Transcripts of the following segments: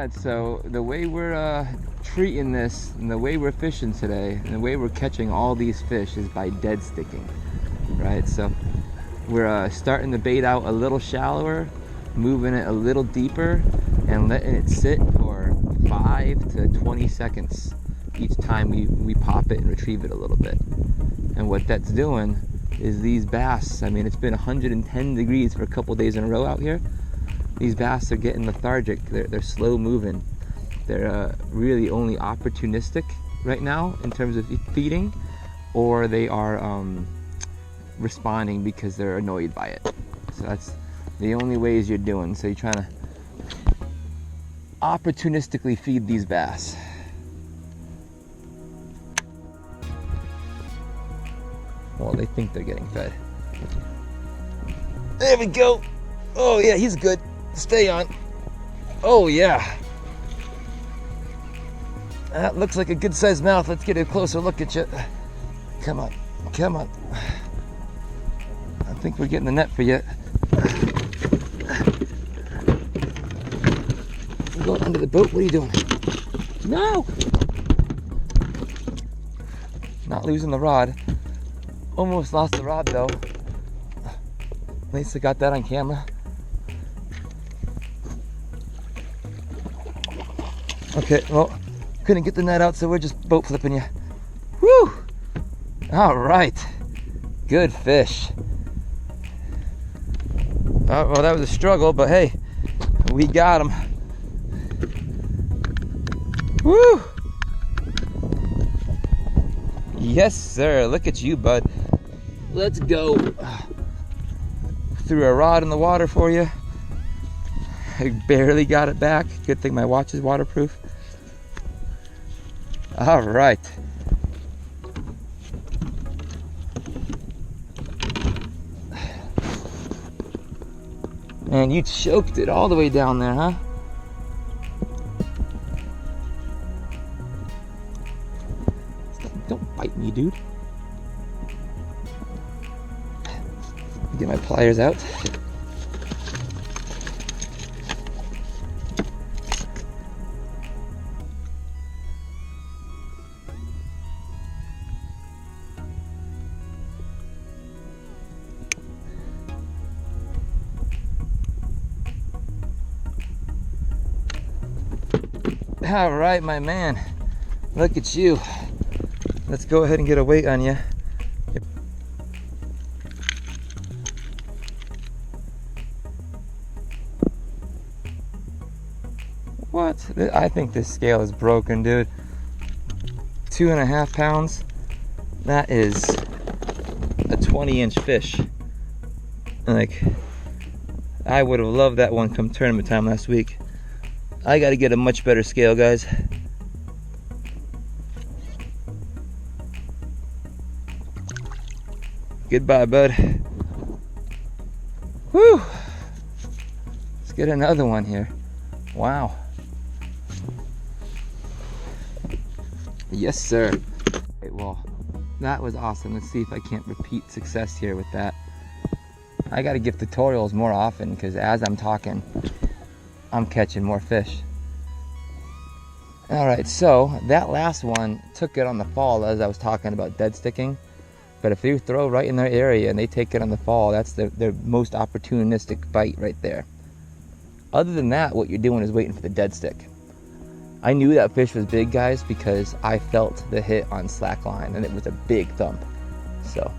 Alright, so the way we're treating this and the way we're fishing today and the way we're catching all these fish is by dead sticking, right? So we're starting the bait out a little shallower, moving it a little deeper, and letting it sit for 5 to 20 seconds each time we pop it and retrieve it a little bit. And what that's doing is these bass, I mean, it's been 110 degrees for a couple days in a row out here. These bass are getting lethargic, they're slow moving. They're really only opportunistic right now in terms of feeding, or they are responding because they're annoyed by it. So that's the only ways you're doing. So you're trying to opportunistically feed these bass. Well, they think they're getting fed. There we go. Oh yeah, he's good. Stay on. Oh yeah. That looks like a good sized mouth. Let's get a closer look at you. Come on, come on. I think we're getting the net for you. You going under the boat? What are you doing? No! Not losing the rod. Almost lost the rod though. At least I got that on camera. Okay, well, couldn't get the net out, so we're just boat flipping you. Woo! All right, good fish. Well, that was a struggle, but hey, we got him. Woo! Yes, sir. Look at you, bud. Let's go. Threw a rod in the water for you. I barely got it back. Good thing my watch is waterproof. All right. And you choked it all the way down there, huh? Don't bite me, dude. Get my pliers out. All right, my man. Look at you. Let's go ahead and get a weight on you. What? I think this scale is broken, dude. 2.5 pounds. That is a 20-inch fish. Like, I would have loved that one come tournament time last week. I got to get a much better scale, guys. Goodbye, bud. Whew. Let's get another one here. Wow. Yes, sir. Okay, well, that was awesome. Let's see if I can't repeat success here with that. I got to give tutorials more often because as I'm talking, I'm catching more fish. All right, so that last one took it on the fall as I was talking about dead sticking. But if you throw right in their area and they take it on the fall, that's their most opportunistic bite right there. Other than that, what you're doing is waiting for the dead stick. I knew that fish was big, guys, because I felt the hit on slack line and it was a big thump. So.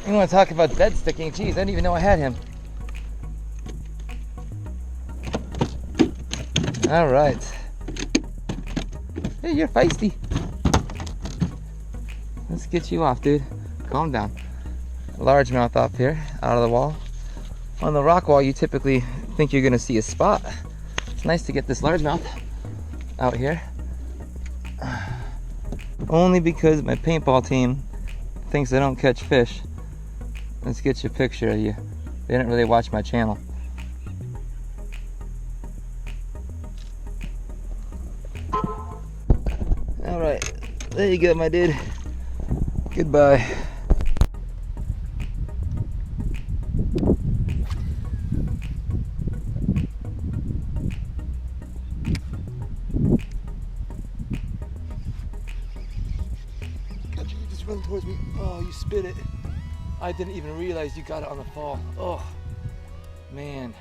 You want to talk about dead sticking? Jeez, I didn't even know I had him. All right. Hey, you're feisty. Let's get you off, dude. Calm down. Largemouth up here, out of the wall. On the rock wall, you typically think you're gonna see a spot. It's nice to get this largemouth out here. Only because my paintball team thinks I don't catch fish. Let's get you a picture of you They didn't really watch my channel. All right, there you go, my dude. Goodbye. Gotcha, you just run towards me. Oh, you spit it. I didn't even realize you got it on the fall. Oh, man.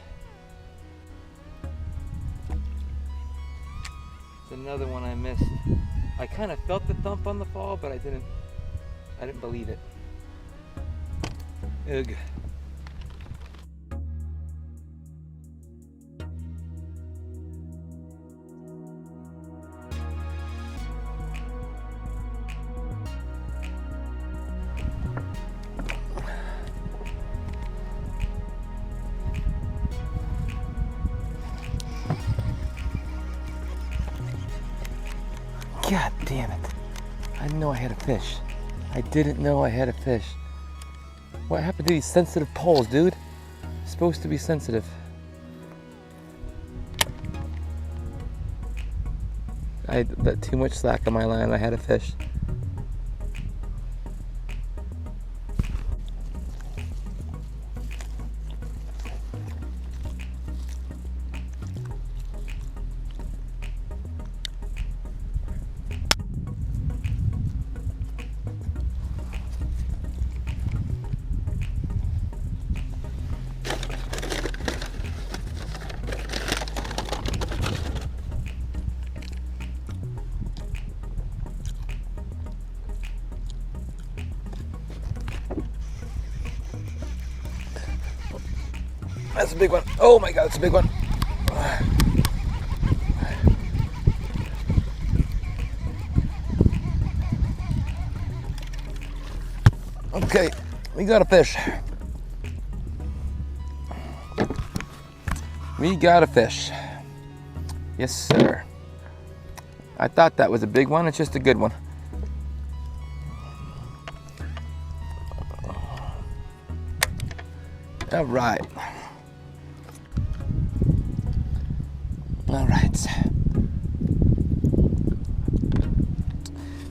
It's another one I missed. I kind of felt the thump on the fall, but I didn't believe it. Ugh. God damn it. I didn't know I had a fish. I didn't know I had a fish. What happened to these sensitive poles, dude? You're supposed to be sensitive. I let too much slack on my line. I had a fish. That's a big one. Oh my God, it's a big one. Okay, we got a fish. We got a fish. Yes, sir. I thought that was a big one. It's just a good one. All right. All right.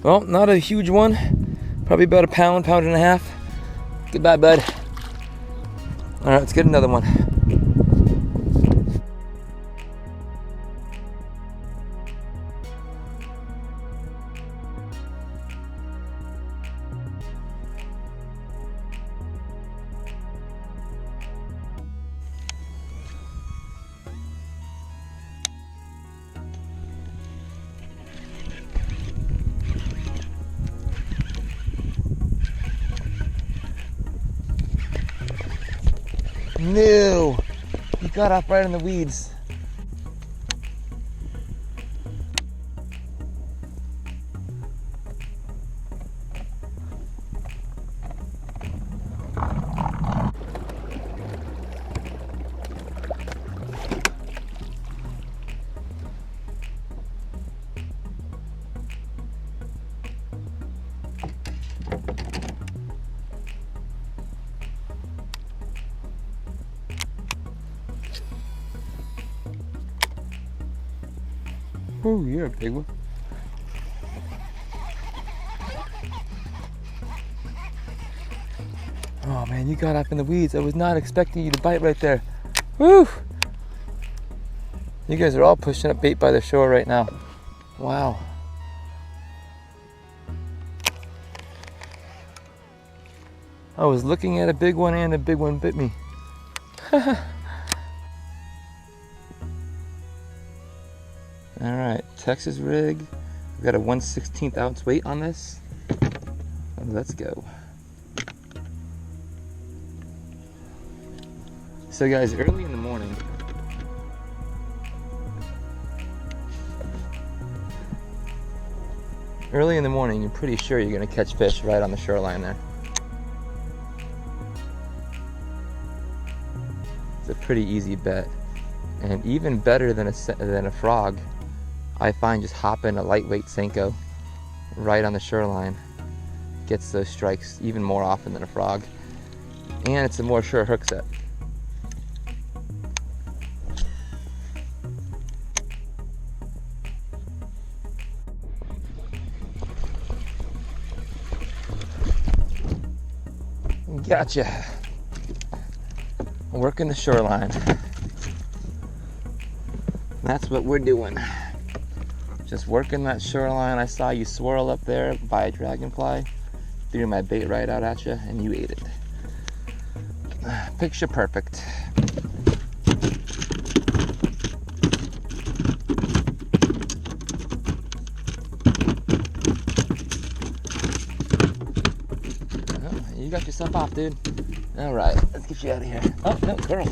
Well, not a huge one. Probably about a pound, pound and a half. Goodbye, bud. All right, let's get another one. No, he got off right in the weeds. Oh, you're a big one. Oh man, you got up in the weeds. I was not expecting you to bite right there. Woo! You guys are all pushing up bait by the shore right now. Wow. I was looking at a big one and a big one bit me. All right, Texas rig. I've got a 1/16 ounce weight on this. Let's go. So guys, early in the morning, you're pretty sure you're gonna catch fish right on the shoreline there. It's a pretty easy bet. And even better than a frog, I find just hopping a lightweight Senko right on the shoreline gets those strikes even more often than a frog. And it's a more sure hook set. Gotcha. Working the shoreline. That's what we're doing. Just working that shoreline. I saw you swirl up there by a dragonfly. Threw my bait right out at you and you ate it. Picture perfect. You got yourself off, dude. All right, let's get you out of here. Oh, no, girl.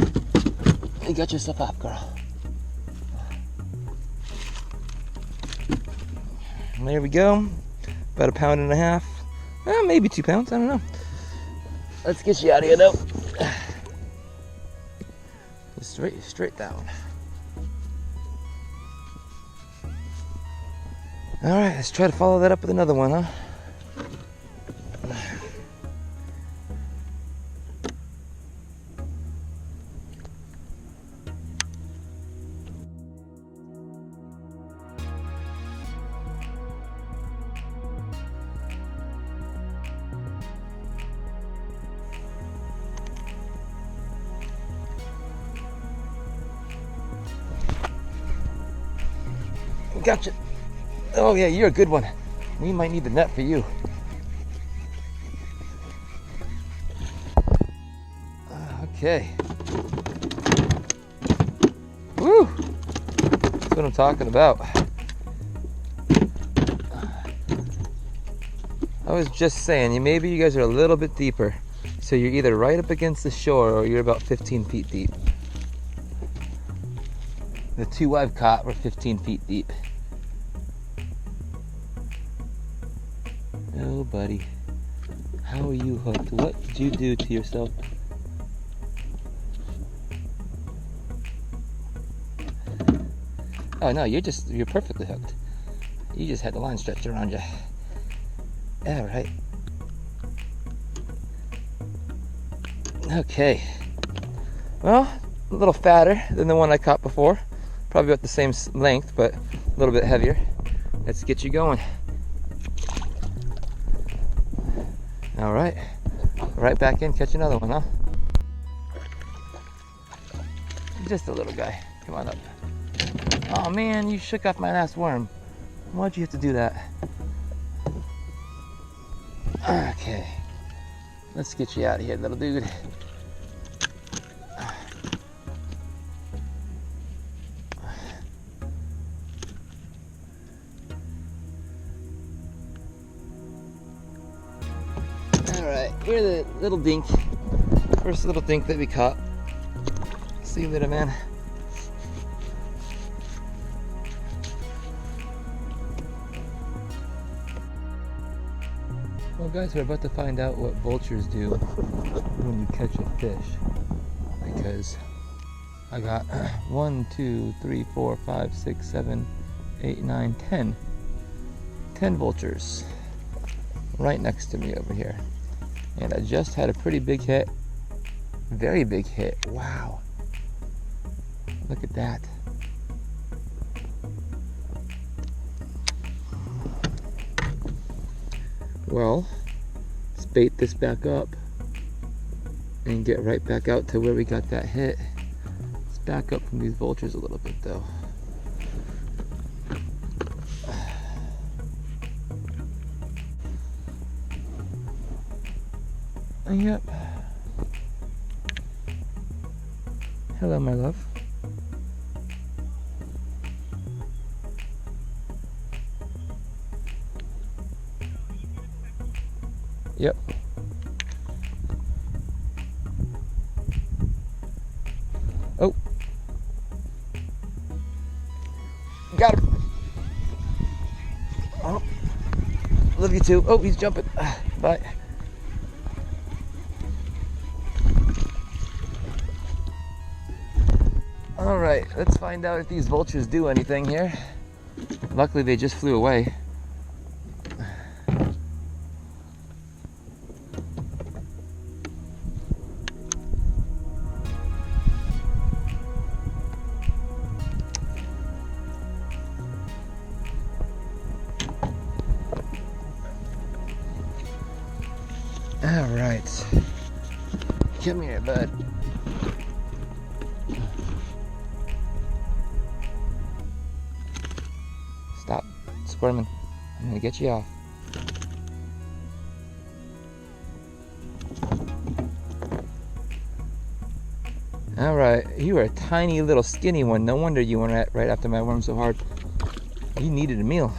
You got yourself off, girl. There we go. About 1.5 pounds. Maybe 2 pounds, I don't know. Let's get you out of here, though. Straight down. All right, let's try to follow that up with another one, huh? Gotcha. Oh yeah, you're a good one. We might need the net for you. Okay. Woo! That's what I'm talking about. I was just saying, maybe you guys are a little bit deeper. So you're either right up against the shore or you're about 15 feet deep. The two I've caught were 15 feet deep. Oh, buddy. How are you hooked? What did you do to yourself? Oh no, you're perfectly hooked. You just had the line stretched around you. All right. Okay. Well, a little fatter than the one I caught before. Probably about the same length, but a little bit heavier. Let's get you going. All right. Right back in, catch another one, huh? Just a little guy. Come on up. Oh man, you shook off my last worm. Why'd you have to do that? Okay. Let's get you out of here, little dude. Alright, you're the little dink. First little dink that we caught. See you later, man. Well guys, we're about to find out what vultures do when you catch a fish. Because I got 1, 2, 3, 4, 5, 6, 7, 8, 9, 10. 10 vultures right next to me over here. And I just had a pretty big hit. Very big hit. Wow. Look at that. Well, let's bait this back up and get right back out to where we got that hit. Let's back up from these vultures a little bit though. Yep. Hello, my love. Yep. Oh. Got him. Oh. Love you too. Oh, he's jumping. Bye. All right, let's find out if these vultures do anything here. Luckily, they just flew away. All right. Come here, bud. Stop squirming. I'm gonna get you off. All right, you are a tiny little skinny one. No wonder you went right after my worm so hard. You needed a meal.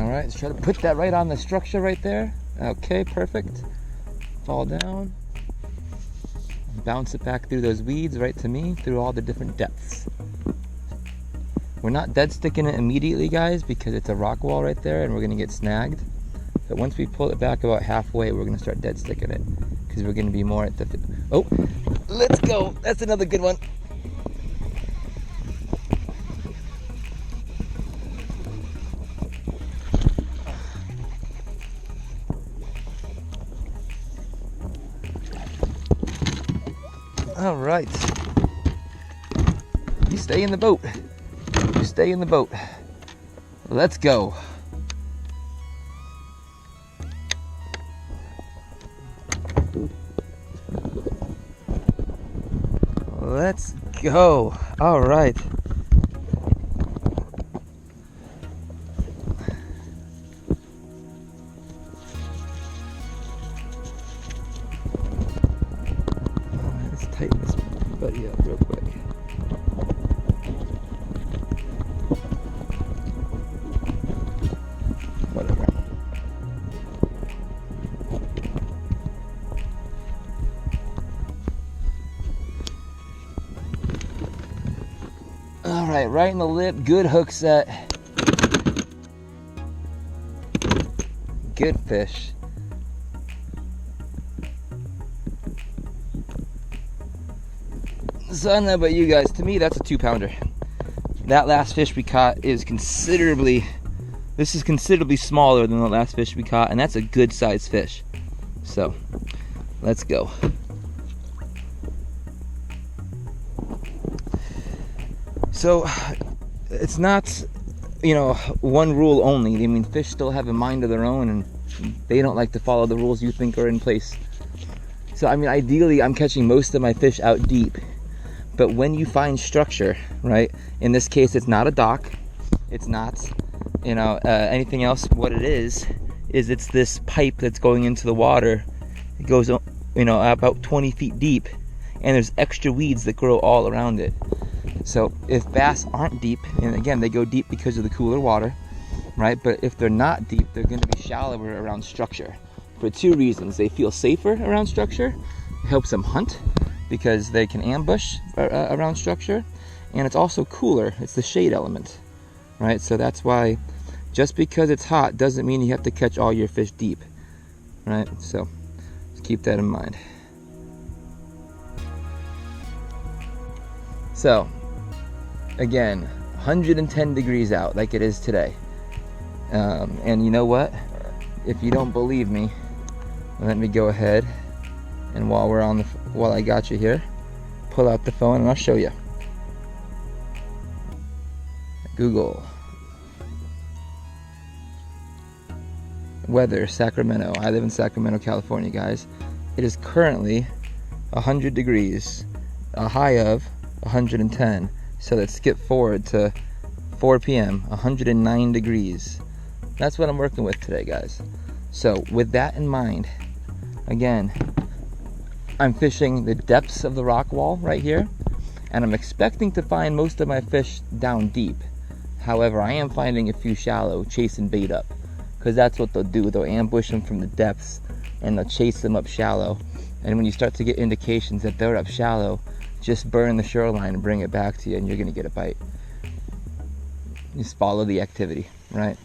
All right, let's try to put that right on the structure right there. Okay, perfect. Fall down. Bounce it back through those weeds right to me, through all the different depths. We're not dead sticking it immediately, guys, because it's a rock wall right there and we're gonna get snagged. But once we pull it back about halfway, we're gonna start dead sticking it because we're gonna be more at the, oh, let's go. That's another good one. All right. You stay in the boat. You stay in the boat. Let's go. Let's go. All right. Let's tighten this buddy up real quick. Whatever. All right, right in the lip, good hook set. Good fish. So I don't know about you guys, to me that's a 2-pounder. That last fish we caught is considerably smaller than the last fish we caught, and that's a good sized fish. So, let's go. So, it's not, you know, one rule only. I mean, fish still have a mind of their own, and they don't like to follow the rules you think are in place. So, I mean, ideally, I'm catching most of my fish out deep. But when you find structure, right, in this case, it's not a dock, it's not, you know, anything else. What it is it's this pipe that's going into the water. It goes, you know, about 20 feet deep, and there's extra weeds that grow all around it. So if bass aren't deep, and again, they go deep because of the cooler water, right? But if they're not deep, they're going to be shallower around structure for 2 reasons. They feel safer around structure, it helps them hunt because they can ambush around structure, and it's also cooler. It's the shade element, right? So that's why, just because it's hot doesn't mean you have to catch all your fish deep, right? So just keep that in mind. So again, 110 degrees out like it is today. And you know what? If you don't believe me, let me go ahead and while I got you here, pull out the phone and I'll show you. Google weather, Sacramento. I live in Sacramento, California, guys. It is currently 100 degrees, a high of 110. So let's skip forward to 4 p.m., 109 degrees. That's what I'm working with today, guys. So with that in mind, again, I'm fishing the depths of the rock wall right here, and I'm expecting to find most of my fish down deep. However, I am finding a few shallow, chasing bait up, because that's what they'll do. They'll ambush them from the depths, and they'll chase them up shallow. And when you start to get indications that they're up shallow, just burn the shoreline and bring it back to you, and you're gonna get a bite. Just follow the activity, right?